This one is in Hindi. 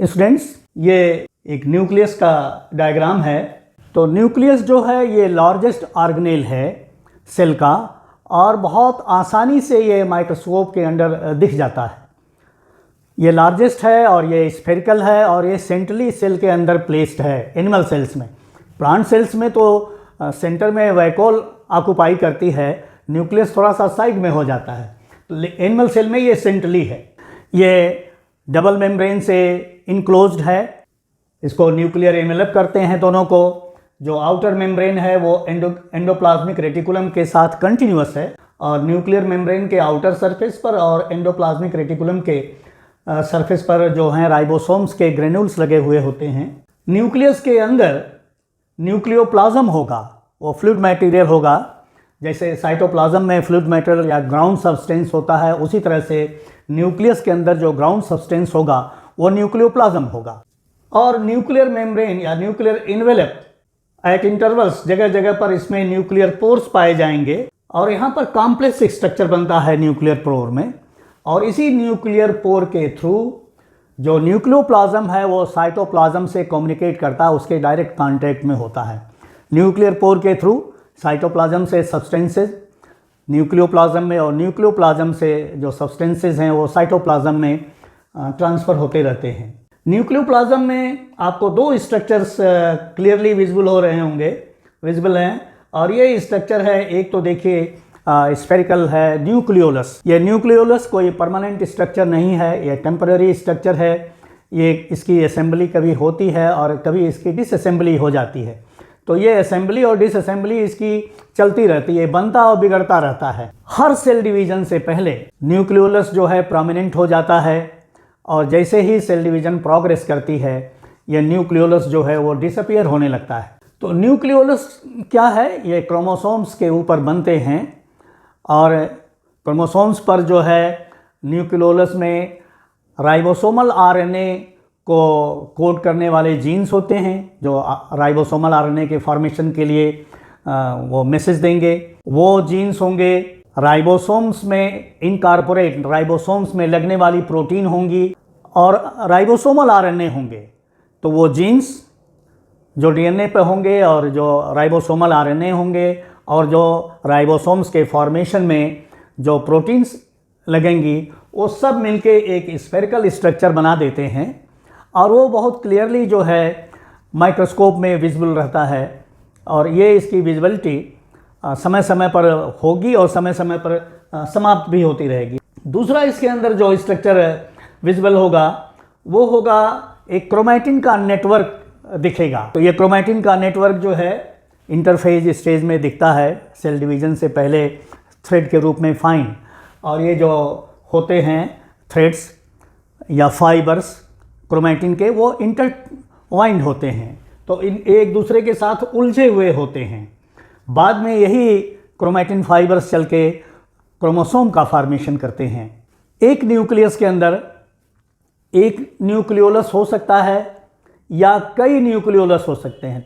स्टूडेंट्स, ये एक न्यूक्लियस का डायग्राम है। तो न्यूक्लियस जो है ये लार्जेस्ट ऑर्गेनेल है सेल का, और बहुत आसानी से ये माइक्रोस्कोप के अंदर दिख जाता है। ये लार्जेस्ट है और ये स्फेरिकल है और ये सेंट्रली सेल के अंदर प्लेस्ड है। एनिमल सेल्स में, प्लांट सेल्स में तो सेंटर में वैक्यूल ऑक्युपाई करती है, न्यूक्लियस थोड़ा सा साइड में हो जाता है। तो एनिमल सेल में ये सेंट्रली है। ये डबल मेम्ब्रेन से इनक्लोज्ड है, इसको न्यूक्लियर एनवेलप करते हैं दोनों को। जो आउटर मेम्ब्रेन है वो एंडोप्लाज्मिक रेटिकुलम के साथ कंटिन्यूअस है, और न्यूक्लियर मेम्ब्रेन के आउटर सरफेस पर और एंडोप्लाज्मिक रेटिकुलम के सरफेस पर जो हैं राइबोसोम्स के ग्रेन्यूल्स लगे हुए होते हैं। न्यूक्लियस के अंदर न्यूक्लियोप्लाज्म होगा, वो फ्लूइड मटेरियल होगा। जैसे साइटोप्लाज्म में फ्लूइड मटेरियल या ग्राउंड सब्सटेंस होता है, उसी तरह से न्यूक्लियस के अंदर जो ग्राउंड सब्सटेंस होगा वो न्यूक्लियोप्लाज्म होगा। और न्यूक्लियर मेम्ब्रेन या न्यूक्लियर एनवेलप एट इंटरवल्स जगह जगह पर इसमें न्यूक्लियर पोर्स पाए जाएंगे, और यहाँ पर कॉम्प्लेक्स स्ट्रक्चर बनता है न्यूक्लियर पोर में। और इसी न्यूक्लियर पोर के थ्रू जो न्यूक्लियोप्लाज्म है वो साइटोप्लाज्म से कम्युनिकेट करता है, उसके डायरेक्ट कांटेक्ट में होता है। न्यूक्लियर पोर के थ्रू साइटोप्लाज्म से सब्सटेंसेस न्यूक्लियोप्लाज्म में, और न्यूक्लियोप्लाज्म से जो सब्सटेंसेस हैं वो साइटोप्लाज्म में ट्रांसफ़र होते रहते हैं। न्यूक्लियोप्लाज्म में आपको दो स्ट्रक्चर्स क्लियरली विजिबल हो रहे होंगे, विजिबल हैं। और ये स्ट्रक्चर है, एक तो देखिए स्फेरिकल है न्यूक्लियोलस। ये न्यूक्लियोलस कोई परमानेंट स्ट्रक्चर नहीं है, ये टेम्पररी स्ट्रक्चर है। ये इसकी असेंबली कभी होती है और कभी इसकी डिसअसेंबली हो जाती है। तो ये असेंबली और डिसअसेंबली इसकी चलती रहती है, बनता और बिगड़ता रहता है। हर सेल डिवीजन से पहले न्यूक्लियोलस जो है प्रोमिनेंट हो जाता है, और जैसे ही सेल डिवीजन प्रोग्रेस करती है ये न्यूक्लियोलस जो है वो डिसअपीयर होने लगता है। तो न्यूक्लियोलस क्या है? ये क्रोमोसोम्स के ऊपर बनते हैं, और क्रोमोसोम्स पर जो है न्यूक्लियोलस में राइबोसोमल आरएनए को कोड करने वाले जीन्स होते हैं, जो राइबोसोमल आरएनए के फॉर्मेशन के लिए वो मैसेज देंगे। वो जीन्स होंगे राइबोसोम्स में इनकॉर्पोरेट, राइबोसोम्स में लगने वाली प्रोटीन होंगी, और राइबोसोमल आरएनए होंगे। तो वो जीन्स जो डीएनए पे होंगे और जो राइबोसोमल आरएनए होंगे, और जो राइबोसोम्स के फॉर्मेशन में जो प्रोटीन्स लगेंगी, वो सब मिलके एक स्फेरिकल स्ट्रक्चर बना देते हैं। और वो बहुत क्लियरली जो है माइक्रोस्कोप में विजिबल रहता है, और ये इसकी विजिबिलिटी समय समय पर होगी और समय समय पर समाप्त भी होती रहेगी। दूसरा इसके अंदर जो स्ट्रक्चर विजिबल होगा वो होगा एक क्रोमैटिन का नेटवर्क दिखेगा। तो ये क्रोमैटिन का नेटवर्क जो है इंटरफेज स्टेज में दिखता है, सेल डिवीजन से पहले थ्रेड के रूप में फाइन। और ये जो होते हैं थ्रेड्स या फाइबर्स क्रोमैटिन के, वो इंटरवाइंड होते हैं, तो इन एक दूसरे के साथ उलझे हुए होते हैं। बाद में यही क्रोमैटिन फाइबर्स चल के क्रोमोसोम का फॉर्मेशन करते हैं। एक न्यूक्लियस के अंदर एक न्यूक्लियोलस हो सकता है या कई न्यूक्लियोलस हो सकते हैं।